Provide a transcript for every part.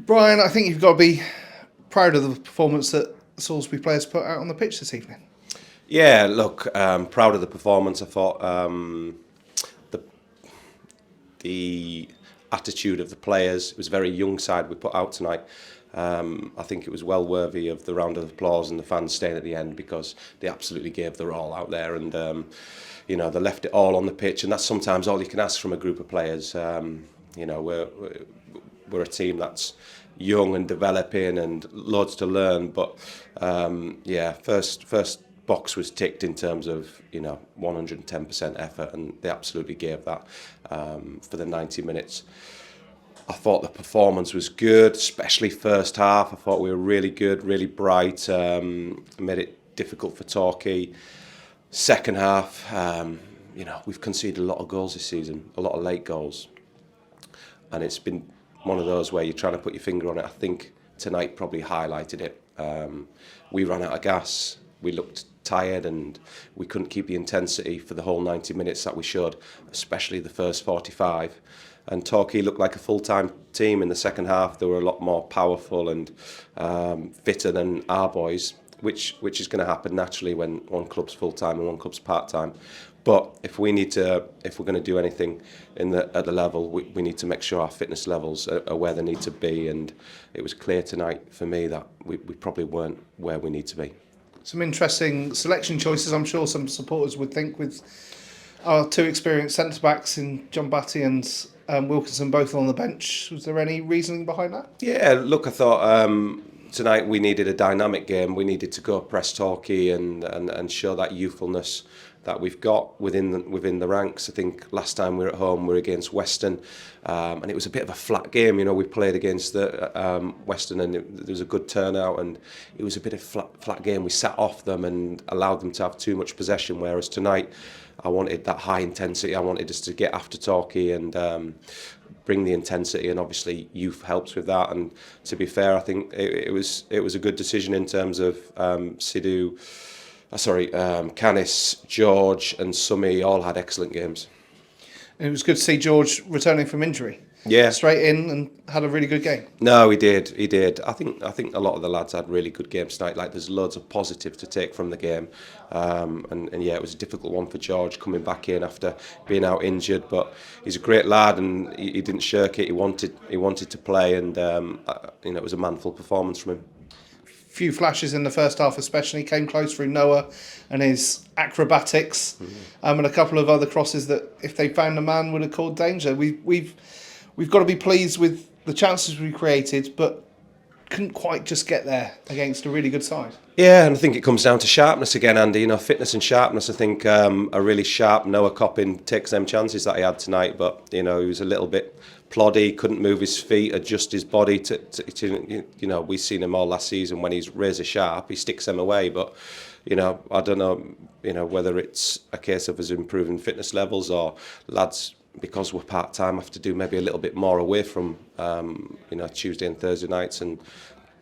Brian, I think you've got to be proud of the performance that Salisbury players put out on the pitch this evening. Yeah, look, proud of the performance. I thought the the attitude of the players, it was a very young side we put out tonight. I think it was well worthy of the round of applause and the fans staying at the end because they absolutely gave their all out there, and they left it all on the pitch, and that's sometimes all you can ask from a group of players. We're a team that's young and developing and loads to learn, but first box was ticked in terms of 110% effort, and they absolutely gave that for the 90 minutes. I thought the performance was good, especially first half. I thought we were really good, really bright, made it difficult for Torquay. Second half, we've conceded a lot of goals this season, a lot of late goals, and it's been one of those where you're trying to put your finger on it. I think tonight probably highlighted it. We ran out of gas, we looked tired, and we couldn't keep the intensity for the whole 90 minutes that we should, especially the first 45. And Torquay looked like a full-time team in the second half. They were a lot more powerful and fitter than our boys, which is going to happen naturally when one club's full-time and one club's part-time. But if we're going to do anything at the level, we need to make sure our fitness levels are where they need to be. And it was clear tonight for me that we probably weren't where we need to be. Some interesting selection choices, I'm sure some supporters would think, with our two experienced centre-backs in John Batty and Wilkinson both on the bench. Was there any reasoning behind that? Yeah, look, I thought tonight we needed a dynamic game. We needed to go press Torquay and show that youthfulness that we've got within the ranks. I think last time we were at home, we were against Western, and it was a bit of a flat game. We played against the Western, and there was a good turnout, and it was a bit of flat game. We sat off them and allowed them to have too much possession, whereas tonight I wanted that high intensity. I wanted us to get after Torquay and bring the intensity, and obviously youth helps with that. And to be fair, I think it was a good decision in terms of Canis, George and Summy all had excellent games. And it was good to see George returning from injury. Yeah, straight in and had a really good game. No, he did. I think a lot of the lads had really good games tonight. Like, there's loads of positive to take from the game, and yeah, it was a difficult one for George coming back in after being out injured. But he's a great lad, and he didn't shirk it. He wanted to play, and it was a manful performance from him. Few flashes in the first half, especially came close through Noah and his acrobatics, and a couple of other crosses that, if they found a man, would have caused danger. We've got to be pleased with the chances we created, but couldn't quite just get there against a really good side. Yeah, and I think it comes down to sharpness again, Andy. Fitness and sharpness. I think a really sharp Noah Coppin takes them chances that he had tonight, but he was a little bit ploddy, couldn't move his feet, adjust his body to we've seen him all last season. When he's razor sharp, he sticks them away. But I don't know whether it's a case of us improving fitness levels, or lads, because we're part-time, have to do maybe a little bit more away from Tuesday and Thursday nights and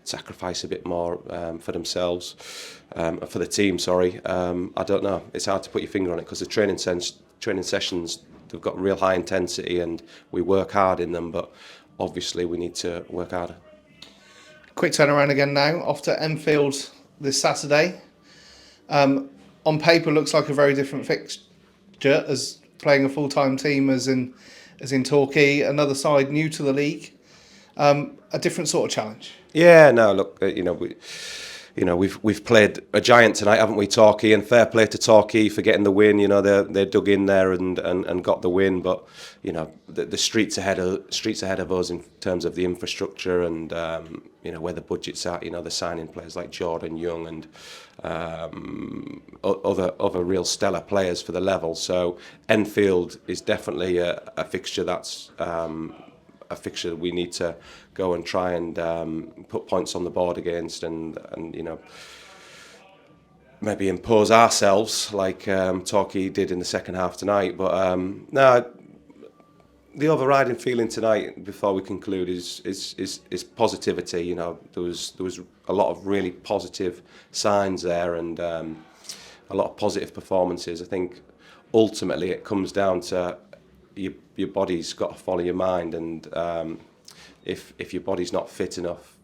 sacrifice a bit more for themselves, for the team, I don't know. It's hard to put your finger on it because the training sessions, they've got real high intensity and we work hard in them, but obviously we need to work harder. Quick turnaround again now, off to Enfield this Saturday. On paper, looks like a very different fixture, as playing a full-time team as in Torquay, another side new to the league, a different sort of challenge. Yeah, no, look, we've played a giant tonight, haven't we, Torquay? And fair play to Torquay for getting the win. They dug in there and got the win. But the streets ahead of us in terms of the infrastructure and where the budget's at. They're signing players like Jordan Young and other real stellar players for the level. So Enfield is definitely a fixture that's a fixture that we need to go and try and put points on the board against, and maybe impose ourselves like Torquay did in the second half tonight. But no, the overriding feeling tonight, before we conclude, is positivity. There was a lot of really positive signs there, and a lot of positive performances. I think ultimately it comes down to your body's got to follow your mind, and if your body's not fit enough,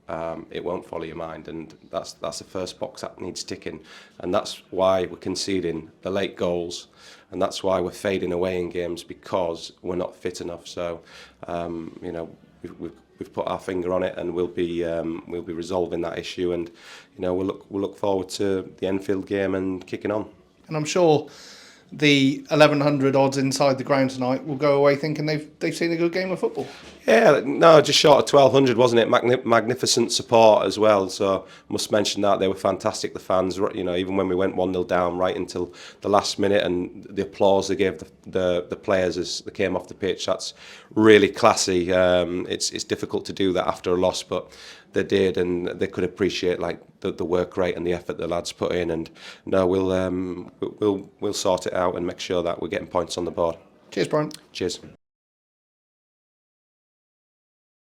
it won't follow your mind, and that's the first box that needs ticking, and that's why we're conceding the late goals, and that's why we're fading away in games, because we're not fit enough. So, you know, we've put our finger on it, and we'll be resolving that issue, and you know, we'll look forward to the Enfield game and kicking on. And I'm sure the 1100 odds inside the ground tonight will go away thinking they've seen a good game of football. Yeah, no, just short of 1200, wasn't it? Magnificent support as well. So must mention that they were fantastic. The fans, you know, even when we went 1-0 down, right until the last minute, and the applause they gave the players as they came off the pitch. That's really classy. It's difficult to do that after a loss, but they did, and they could appreciate like the work rate and the effort the lads put in. And no, we'll sort it out and make sure that we're getting points on the board. Cheers, Brian. Cheers.